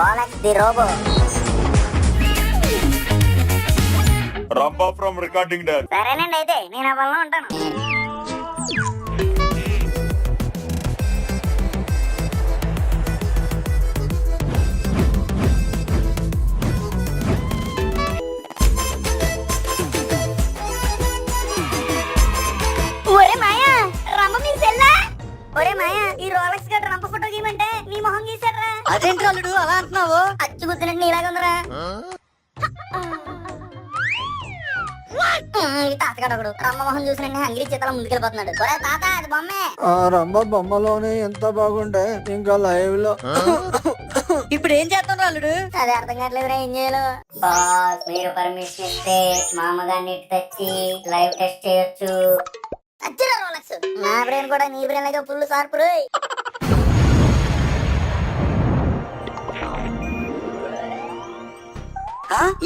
Rolex the robot. Ramba from recording desk. సరేనండి, అయితే నేను ఆ పనిలో ఉంటాను. ఒరే మాయా, రంప మీ సెల్లా. ఒరే మాయా, ఈ రోలెక్స్ గట్ట రంప ఫోటో గీయమంటే నీ మొహం గీసాడ్రా. అదేంటి అల్లుడు అలా అంటున్నావు? అచ్చు గుర్తున్నట్టు నీలాగా ఉందిరా. తాతగాడు రమ్మ మొహం చూసినట్టు హంగిరి చేతల ముందుకెళ్ళిపోతున్నాడు. ఒరే తాత, అది బొమ్మే. ఆ రంభ బొమ్మలోనే ఎంత బాగుంటే ఇంకా లైవ్ లో ఇప్పుడు ఏం చేస్తాను అల్లుడు? అది అర్థం కావట్లేదురా, ఏం చేయాలో. బాస్, మీరు పర్మిషన్ ఇస్తే మా అమ్మగారిని ఇటు తెచ్చి లైవ్ టెస్ట్ చేయొచ్చు. అచ్చిరా రోలెక్స్. నా బ్రెయిన్ కూడా నీ బ్రెయిన్ లాగా ఫుల్ షార్ప్ రోయ్.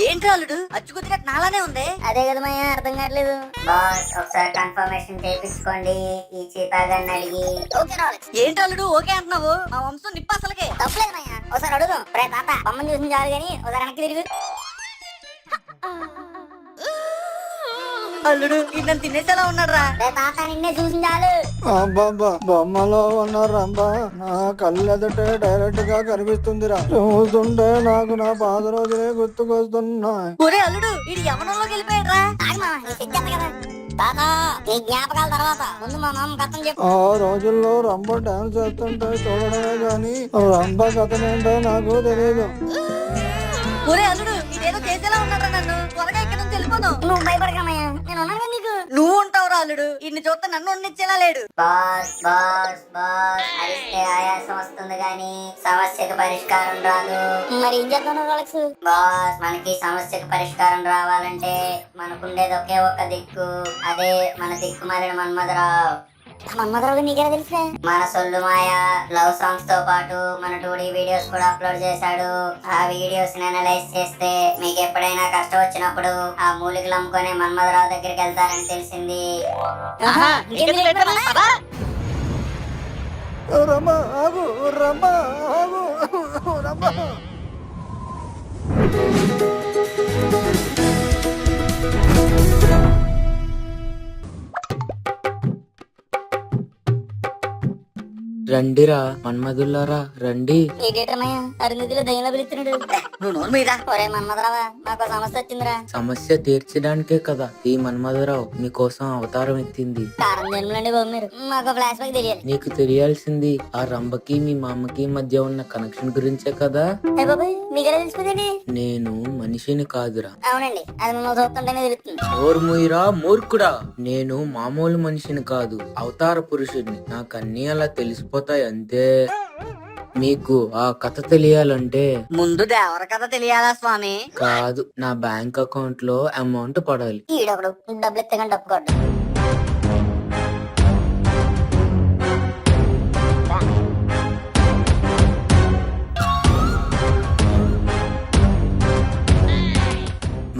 ఏంటి అల్లుడు అచ్చుకుతినట్టు నాలానే ఉంది? అదే కదా మాయా, అర్థం కావట్లేదు. బాస్, ఒకసారి కన్ఫర్మేషన్ చేయించుకోండి ఈ చీతాగాన్ని అడిగి. Okay Rolex. ఏంటి అల్లుడు ఓకే అంటున్నావు? మా వంశం నిప్ప అసలుకే. తప్పలేదు మాయా, ఒకసారి అడుగు. రే తాత, బొమ్మను చూసిన చాలు గానీ ఒకసారి వెనక్కి తిరిగి. అల్లుడు ఇద్దరు తినేసేలా ఉన్నాడు రా. రే తాత, నిన్నే చూసిన చాలు. అబ్బబ్బా, బొమ్మలో ఉన్న రంభ నా కళ్ళెదుటే డైరెక్ట్ గా కనిపిస్తుందిరా. చూస్తుంటే నాకు నా పాత రోజులే గుర్తుకొస్తున్నాయి. ఒరే అల్లుడు, ఇది యవనంలోకి వెళ్ళిపోయాడు రా. ఆగు మామ, నీ సిగ్గంత కదా. తాత, నీ జ్ఞాపకాల తర్వాత ముందు మా మామ కథం చెప్పు. ఆ రోజుల్లో రంభ డాన్స్ చేస్తుంటే చూడడమే గాని రంభ కథనేంటో నాకు తెలియదు. ఒరే అల్లుడు, ఇదేదో చేసేలా ఉన్నాడు నన్ను. త్వరగా ఇక్కడ నుంచి వెళ్ళిపోను. నువ్వు భయపడకమయ్యా, నేను ఉన్నాను కదా నీకు. నువ్వు ఉంటావు రా అల్లుడు. ఇన్ని చూస్తే నన్ను ఉన్నిచ్చేలా లేడు. బాస్ బాస్ బాస్, అరిస్తే ఆయాసం వస్తుంది గానీ సమస్యకు పరిష్కారం రాదు. మరి ఏం చేద్దాం రోలెక్స్? బాస్, మనకి సమస్యకు పరిష్కారం రావాలంటే మనకుండేది ఒకే ఒక్క దిక్కు. అదే మన దిక్కు మారిన మన్మధరావు. మన్మధరావు నీకెలా తెలుసా? మన సొల్లు మాయ లవ్ సాంగ్స్ తో పాటు మన 2D వీడియోస్ కూడా అప్లోడ్ చేశాడు. ఆ వీడియోస్ ని అనలైజ్ చేస్తే మీకు ఎప్పుడైనా కష్టం వచ్చినప్పుడు ఆ మూలికలు అమ్ముకునే మన్మధరావు దగ్గరికి వెళ్తారని తెలిసింది. రమ్మ ఆగు, రమ్మ ఆగు, రమ్మ. రండిరా మన్మధుల్లారా రండి. అరుంధతిలో దయ్యంలో పిలుస్తున్నాడు. నువ్వు నోరు మీద. ఒరే మన్మధరావా, నాకు సమస్య వచ్చిందిరా. సమస్య తీర్చడానికే కదా ఈ మన్మధురావు మీకోసం అవతారం ఎత్తింది. కారం జన్మలండి బాబు మీరు. మాకు ఫ్లాష్ బ్యాక్ తెలియాలి. నీకు తెలియాల్సింది ఆ రంభకి మీ మామకి మధ్య ఉన్న కనెక్షన్ గురించే కదా. ఏ బాబాయ్, మీకెలా తెలిసిపోయిందండి? నేను మనిషిని కాదురా. అవునండి, అది మిమ్మల్ని చూస్తుంటేనే తెలుస్తుంది. నోర్ముయిరా మూర్ఖుడా, నేను మామూలు మనిషిని కాదు, అవతార పురుషుడిని. నాకు అన్ని అలా తెలిసిపోతాయి అంతే. మీకు ఆ కథ తెలియాలంటే ముందు దేవర కథ తెలియాలా స్వామి? కాదు, నా బ్యాంక్ అకౌంట్ లో అమౌంట్ పడాలి. ఈడొకడు డబ్బులు ఎత్తగానే డబ్బు కొట్టు.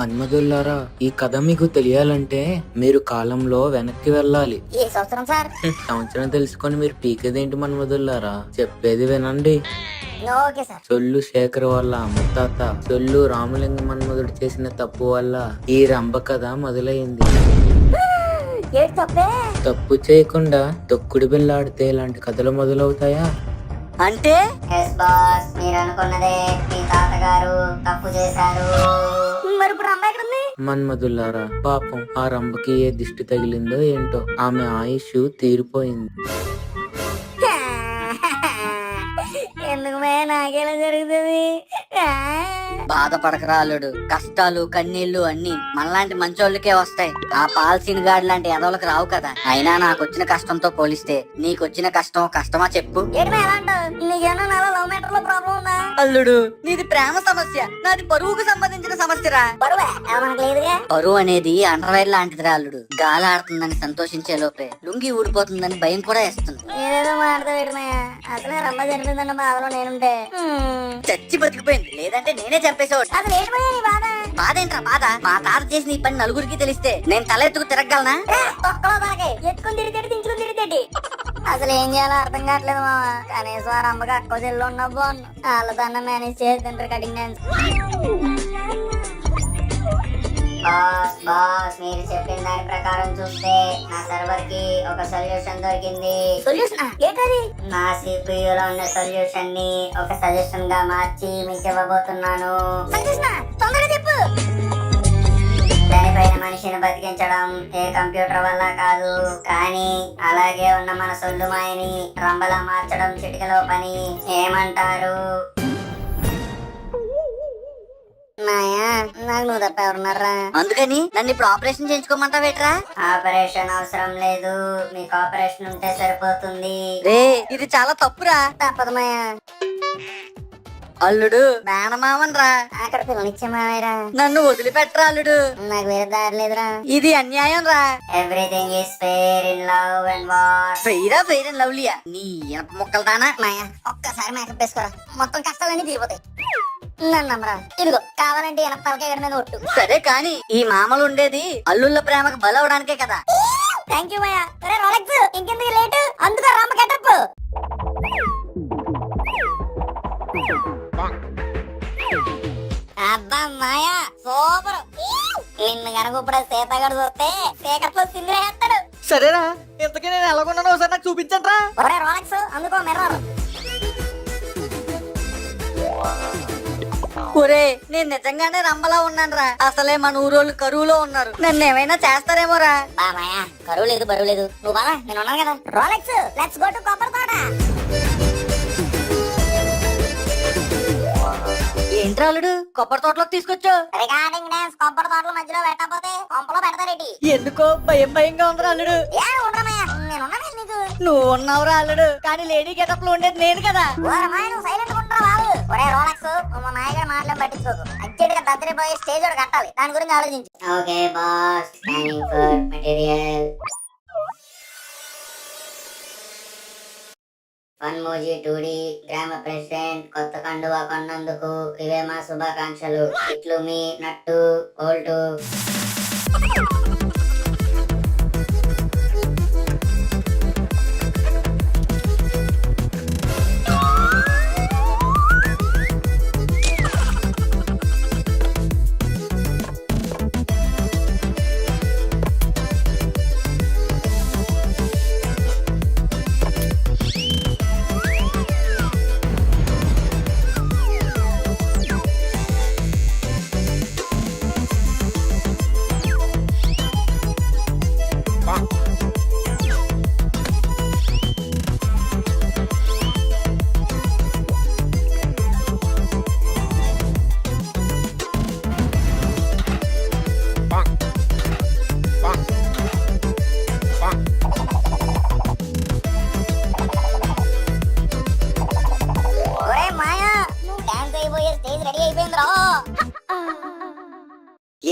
మన్మధుల్లారా, ఈ కథ మీకు తెలియాలంటే మీరు కాలంలో వెనక్కి వెళ్ళాలి. ఏ సంవత్సరం సార్? సంవత్సరం తెలుసుకొని మీరు పీకేదేంటి మన్మధుల్లారా, చెప్పేది వినండి. Okay sir. సొల్లు శేఖర్ వల్ల ముత్తాత సొల్లు రామలింగ మన్మధుడు చేసిన తప్పు వల్ల ఈ రంభ కథ మొదలైంది. ఏంటి తప్పే? తప్పు చేయకుండా తొక్కుడు బిళ్ళాడితే ఇలాంటి కథలు మొదలవుతాయా? అంటే మీరు అనుకున్నదే, మీ తాతగారు తప్పు చేశారు. మరి ఇప్పుడు అమ్మాయి ఎక్కడ ఉంది? మన్మధుల్లారా, పాపం ఆ రంభకి ఏ దిష్టి తగిలిందో ఏంటో ఆమె ఆయుష్ తీరిపోయింది. ఎందుకు నాకేలా జరుగుతుంది? బాధపడకరా అల్లుడు. కష్టాలు కన్నీళ్లు అన్ని మనలాంటి మంచోళ్ళకే వస్తాయి. ఆ పాలసీని గాడి లాంటి ఎదవలకు రావు కదా. అయినా నాకు వచ్చిన కష్టంతో పోలిస్తే నీకొచ్చిన కష్టం కష్టమా చెప్పు? నీకేమన్నా నాలో లవ్ మ్యాటర్ లో ప్రాబ్లం ఉందా? అల్లుడు, నీది ప్రేమ సమస్య, నాది పరువుకు సంబంధించిన సమస్యరా. బరువే మనకు లేదుగా. పరువు అనేది అండర్వైర్ లాంటిదిరా అల్లుడు. గాలి ఆడుతుందని సంతోషించే లోపే లుంగి ఊడిపోతుందని భయం కూడా వేస్తుంది. ఏదేదో మాట్లాడతా పెట్టినాయా, అసలే రమ్మ చనిపోయిందన్న బాధలో నేనుంటే. చచ్చి బతికిపోయింది, లేదంటే నేనే చంపేసేవాడు. అసలు ఏంటి నీ బాధ? బాధ ఏంట్రా బాధ? మా తాత చేసిన ఈ పని నలుగురికి తెలిస్తే నేను తల ఎత్తుకు తిరగలనా? ఎత్తుకుని తిరిగి దించుకుని తిరిగి అసలు ఏం చేయాలో అర్థం కావట్లేదు మామ. కనీసం ఆ రంబకి అక్క చెల్లు ఉన్న బాగున్నా వాళ్ళతో మేనేజ్ చేస్తుంటారు కటింగ్ డాన్స్. బాస్ మీరు చెప్పిన దాని ప్రకారం చూస్తే నా సర్వర్ కి ఒక సొల్యూషన్ దొరికింది. సొల్యూషన్ ఏంటది? నా CPU లో ఉన్న సొల్యూషన్ ని ఒక సజెషన్ గా మార్చి మీకు ఇవ్వబోతున్నాను. తొందరగా చెప్పు. దానిపైన మనిషిని బతికించడం ఏ కంప్యూటర్ వల్ల కాదు, కానీ అలాగే ఉన్న మన సొల్లు మాయని రంబలా మార్చడం చిటికలో పని. ఏమంటారు? మాయా నాకు నువ్వు తప్ప ఎవరున్నారా? అందుకని నన్ను ఇప్పుడు ఆపరేషన్ చేయించుకోమంటావేట్రా? ఆపరేషన్ అవసరం లేదు, మీకు ఆపరేషన్ ఉంటే సరిపోతుంది. రే ఇది చాలా తప్పురా. తప్పదు మాయా. అల్లుడు మేనమామన్ రా. అక్కడ పిల్లనిచ్చే మావేరా. నన్ను వదిలిపెట్టరా అల్లుడు. నాకు వేరే దారి లేదురా. ఇది అన్యాయం రా. Everything is fair in love and war. Fair and లవ్లీయా నీ ఇనప మొక్కలు దానా. మాయా ఒక్కసారి మేకప్ వేసుకోరా, మొత్తం కష్టాలన్నీ తీరిపోతాయి. నన్ను నమ్మరా. ఇదిగో కావాలంటే వెనకాలకే గడి మీద ఒట్టు. సరే కానీ ఈ మామలు ఉండేది అల్లుళ్ళ ప్రేమకు బలవడానికే కదా. Thank you Maya. రోలెక్స్ ఇంకెందుకు లేటు, అందుకో రామ గెటప్. అబ్బా మాయా సూపర్. నిన్ను కనుక ఇప్పుడు సీతగాడు చూస్తే సీకట్లో సిందిరేస్తాడు. సరేరా ఇంతకీ నేను ఎలాగున్నానో ఒకసారి నాకు చూపించండి రా. ఒరే రోలెక్స్ అందుకో మిర్రర్. ఒరే నేను నిజంగానే రంబలా ఉన్నాను రా. అసలే మన ఊరోళ్ళు కరువులో ఉన్నారు, నన్ను ఏమైనా చేస్తారేమో రా. మాయా కరువు లేదు బరువు లేదు, నువ్వు బాగా నేను ఉన్నాను కదా. రోలెక్స్ లెట్స్ గో టు కొబ్బరి తోట. ఏంట్రా అల్లుడు కొబ్బరి తోటలోకి తీసుకొచ్చు? రికార్డింగ్ డాన్స్ కొబ్బరి తోటల మధ్యలో పెట్టకపోతే కొంపలో పెడతారేటి. ఎందుకో భయంగా ఉందిరా అల్లుడు. ఏ ఉండమయ్యా నేను ఉన్నాను నీకు. నువ్వు ఉన్నావురా అల్లుడు, కానీ లేడీ గెటప్ లో ఉండేది నేను కదా. నువ్వు సైలెంట్ ఉంటావు బాబు. ఒరే రోలెక్స్ మా నాయగారు మాటలు పట్టించుకోకు. అర్జెంట్ గా దద్దరిపోయే స్టేజ్ ఒకటి కట్టాలి, దాని గురించి ఆలోచించు. Okay boss, planning for material. Funmoji 2D గ్రామ ప్రెసిడెంట్ కొత్త కండువా కొన్నందుకు ఇవే మా శుభాకాంక్షలు. ఇట్లు మీ నట్టు కోల్టు.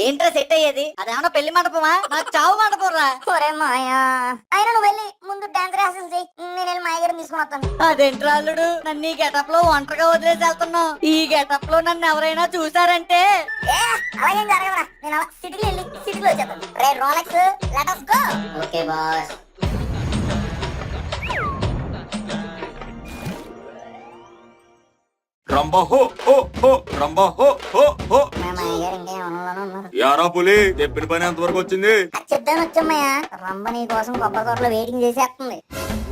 ఏంట్రా సెట్ అయ్యేది? అదేమన్నా పెళ్లి మండపమా? నాకు చావు మండపం రా. ఒరే మాయా అయినా నువ్వు వెళ్ళి ముందు డాన్స్ రిహార్సల్ చేయి, నేను వెళ్ళి మా దగ్గర తీసుకుని వస్తాను. అదేంట్రా అల్లుడు నన్ను ఈ గెటప్ లో ఒంటరిగా వదిలేసి వెళ్తున్నావు? ఈ గెటప్ లో నన్ను ఎవరైనా చూసారంటే అలాగేం జరగదురా, నేను అలా సిటీకి వెళ్ళి సిటీకి వచ్చేస్తాను. రే Rolex let us go. Okay boss. రంబా హో హో హో రంబా హో హో హో. మా మాయగారు ఇంకా ఏమన్నా ఉన్నారు? యారా పులి చెప్పిన పని ఎంతవరకు వచ్చింది? అది చెప్తాను వచ్చమ్మయ్యా. రంబ నీ కోసం కొబ్బరి తోటలో వెయిటింగ్ చేసేస్తుంది.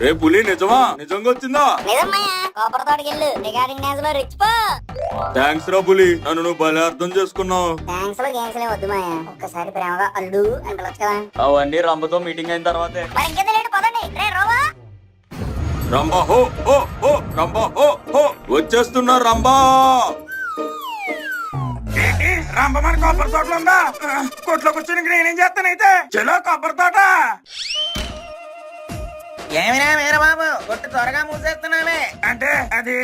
రే పులి నిజమా? నిజంగా వచ్చిందా? నిజమ్మయ్యా, కొబ్బరి తోటకి వెళ్ళు, రికార్డింగ్ డాన్స్ లో రెచ్చిపో. థ్యాంక్స్ రా పులి, నన్ను నువ్వు భలే అర్థం చేసుకున్నావు. థ్యాంక్స్ లో గ్యాంగ్స్ లే వద్దు మాయా, ఒక్కసారి ప్రేమగా అల్లుడు అంటలొచ్చు కదా. అవన్నీ రంబతో మీటింగ్ అయిన తర్వాతే. మరి ఇంకేంది లేటు పదండి. రే రోవా రంబా హో హో హో రంబా హో హో వచ్చేస్తున్నా రంబా. రంబ మన కొబ్బరి తోటలో ఉందా? కొట్లో కూర్చొని నేనేం చేస్తానైతే చలో కొబ్బరి తోట. ఏమిరా వీరబాబు కొట్టు త్వరగా మూసేస్తున్నావే అంటే అది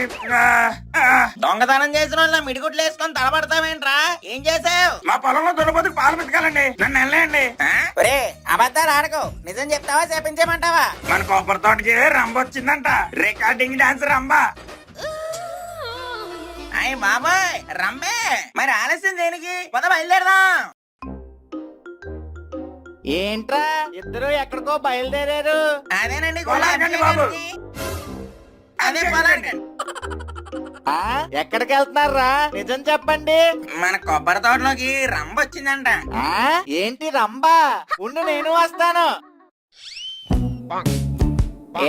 దొంగతనం చేసిన వాళ్ళ మిడిగుట్లు వేసుకొని తలబడతావేంట్రా? ఏం చేసావు? మా పొలంలో దున్నపోతుకు పాలు పెట్టుకోవాలండి, నన్ను వెళ్ళండి. అబద్ధాలు ఆడకు, నిజం చెప్తావా చేపించమంటావా? మన కొబ్బరి తోటకి రంబ వచ్చిందంట, రికార్డింగ్ డాన్స్ రంబ. అయ్య బాబాయ్ రంబే, మరి ఆలస్యం దేనికి? పద బయలుదేరదాం. ఏంట్రా ఇద్దరు ఎక్కడికో బయలుదేరారు? అదేనండి పొలానికండి బాబు. అదే పొలానికి. ఆ ఎక్కడికి వెళ్తున్నారా? నిజం చెప్పండి. మన కొబ్బరి తోటలోకి రంబ వచ్చిందంట. ఆ ఏంటి రంబా? ఉండు నేను వస్తాను.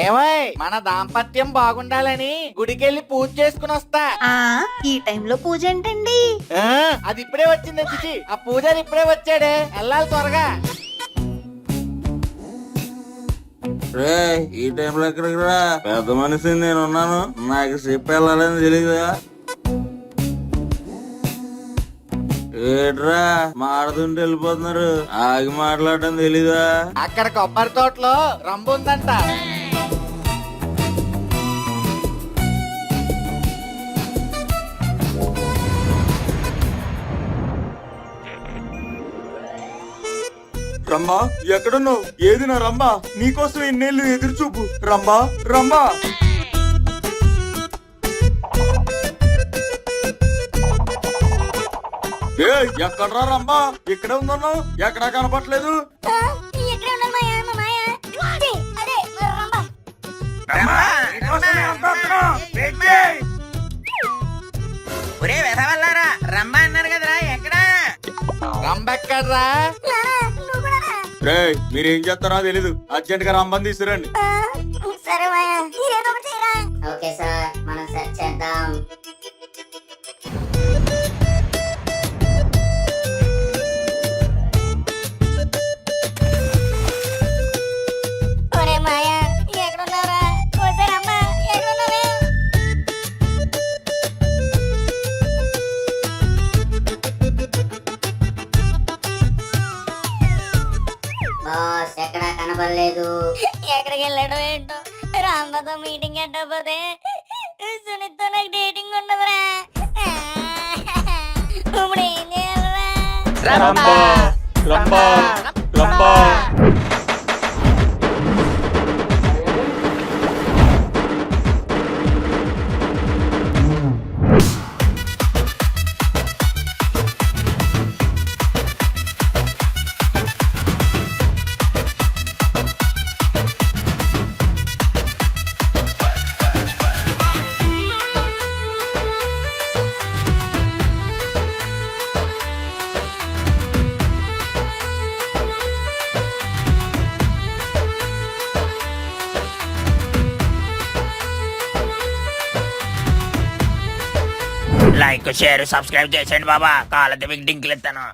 ఏమై మన దాంపత్యం బాగుండాలని గుడికెళ్ళి పూజ చేసుకుని వస్తా. ఈ టైంలో పూజ ఏంటండి? ఆ, అది ఇప్పుడే వచ్చింది చిచి. ఆ పూజారి ఇప్పుడే వచ్చాడే, వెళ్ళాలి త్వరగా. రే ఈ టైంలో ఎక్కడికి రా? పెద్ద మనిషి నేను ఉన్నాను, నాకు చెప్పి వెళ్ళాలని తెలీదా? ఏట్రా మాడుతుంటే వెళ్ళిపోతున్నారు, ఆగి మాట్లాడటం తెలీదా? అక్కడ కొబ్బరి తోటలో రంబు ఉందంట. రంబా ఎక్కడున్నావు? ఏది నా రంబా? నీకోసం ఎన్నేళ్ళు ఎదురు చూపు. రంబా రంబా ఏ ఎక్కడ్రా రంబా? ఇక్కడే ఉందన్నావు, ఎక్కడా కనపట్లేదు. ఎక్కడ ఉన్నారు మాయా? మా మాయ ఛీ, అదే రంభ. ఒరే వెధవల్లారా, రంబ అన్నారు కదరా, ఎక్కడా? రంబ ఎక్కడ్రా? నానా, నువ్వు కూడా రా. రే మీరేం చేస్తారో తెలీదు, అర్జెంట్ గా రంబని తీసుకురండి. సరే మాయా, మీరేదో ఒకటి చేయరా. ఓకే సార్, మనం సెర్చ్ చేద్దాం. ఒరే మాయా, ఎక్కడున్నావురా? ఓసారి అమ్మ, ఎక్కడున్నావే? బాస్ ఎక్కడా కనబడలేదు. ఎక్కడికి వెళ్ళాడు ఏంటో. రాంబాతో మీటింగ్ ఎట్టకపోతే సునీత్తో నాకు డేటింగ్ ఉండదురా. ఇప్పుడు ఏం చేయాలరా? Rumba rumba rumba. Like share subscribe చేసేయండి బాబా. కాళ్ళతో మీకు డింకులు ఇస్తాను.